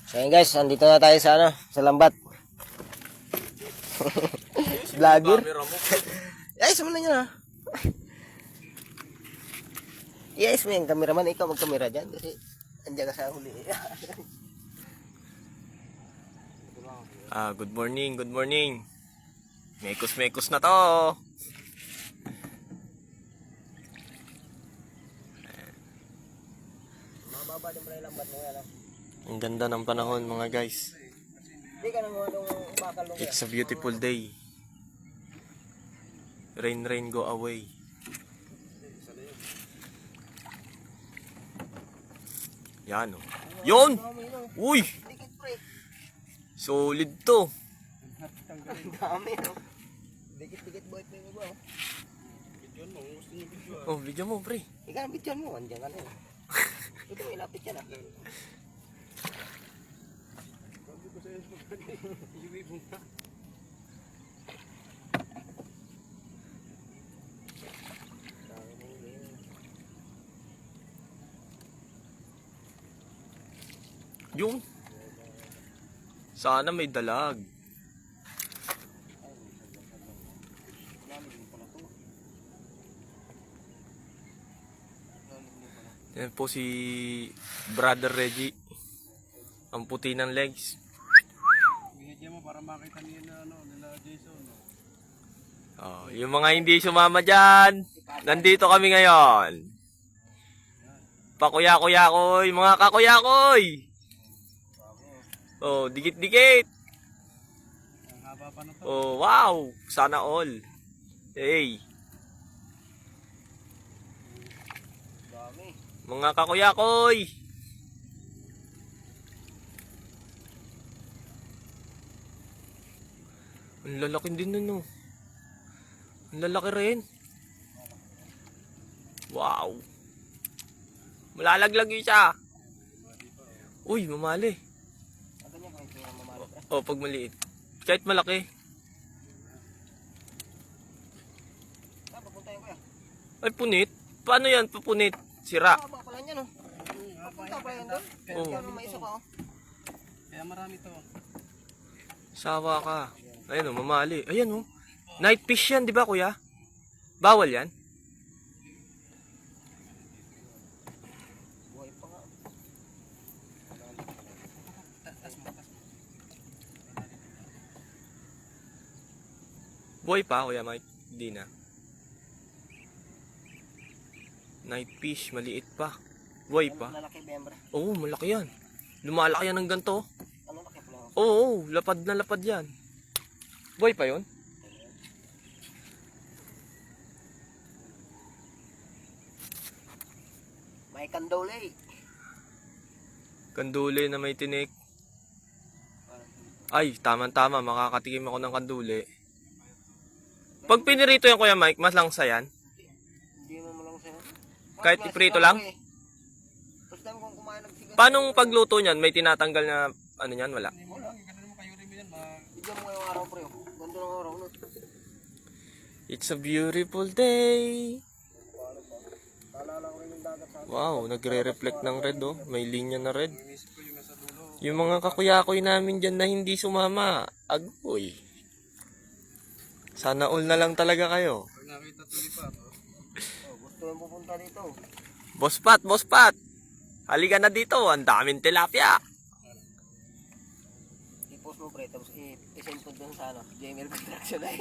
So yun guys, andito na tayo sa sa lambat. Vlogger. Ayos mo na yun ha. Yes, mo yung cameraman, ikaw mag-camera dyan kasi andyan ka sa huli. Good morning, good morning. Mekos na to. Mababa din pala yung lambat mo yan. Ang ganda ng panahon mga guys. Hindi ka nang bakal mo. It's a beautiful day. Rain, rain, go away. Yan o. Yun! Uy! Solid to. Ang dami no. Dikit-dikit boy pa yung iba. Bidyon mo, gusto niyo bidyon. Oh, video mo pre. Ikaw ang bidyon mo, andyan ka na yun. Ito may lapit yan ah. Yung sana may dalag. Yan po si Brother Reggie. Ang puti ng legs. Bihidya mo para makita nila Jason. Oh, yung mga hindi sumama dyan, nandito kami ngayon. Pakuya-kuya-koy, mga kakuya-koy. Oh, dikit-dikit. Ang haba pa na to. Oh, wow. Sana all. Hey. Dami. Mga kakuya-koy. Ang lalaki din nun, oh. Ang lalaki rin. Wow. Malalaglag yun siya. Uy, mamali. Ganyan kung ito yung mamalo. Oh, pag maliit. Kahit malaki. Saan papunta yun kuya? Ay, punit. Paano yan? Papunit. Sira. Haba pala niya no. Papunta pa yan doon. Oh. Kaya may isa pa oh. Kaya marami to. Sawa ka. Ayun, oh, mamali. Ayan, oh. Night fish yan, di ba, kuya? Bawal yan? Buhay pa nga. Buhay pa, kuya Mike? Hindi na. Night fish, maliit pa. Buhay pa. Lalaki bembra. Oo, malaki yan. Lumalaki yan ng ganito. Ano laki pala? Oo, lapad na lapad yan. Buhay pa yun? May kandole. Kandule na may tinik. Ay, tama-tama. Makakatikim ako ng kandule. Pag pinirito yan, kuya Mike, mas langsa yan. Hindi mo lang sa'yo. Kahit iprito lang? First time kong kumain ng sigaw. Paano pagluto niyan? May tinatanggal na ano niyan? Wala. Wala. Ganun mo kayo rin yan. Bigyan mo ngayong araw pre. Ganda ng araw no. It's a beautiful day. Naalala ko rin yung dagat sa Wow, nagre-reflect ng red oh. May linya na red. Yung mga kakuyakoy namin dyan na hindi sumama. Agoy. Sana all na lang talaga kayo. Pag nakita tulipat. gusto yung pupunta dito. Boss Pat. Halika na dito. Ang daming tilapia. I-post mo pre. Tapos i-send ko dun sa Gmail contraction na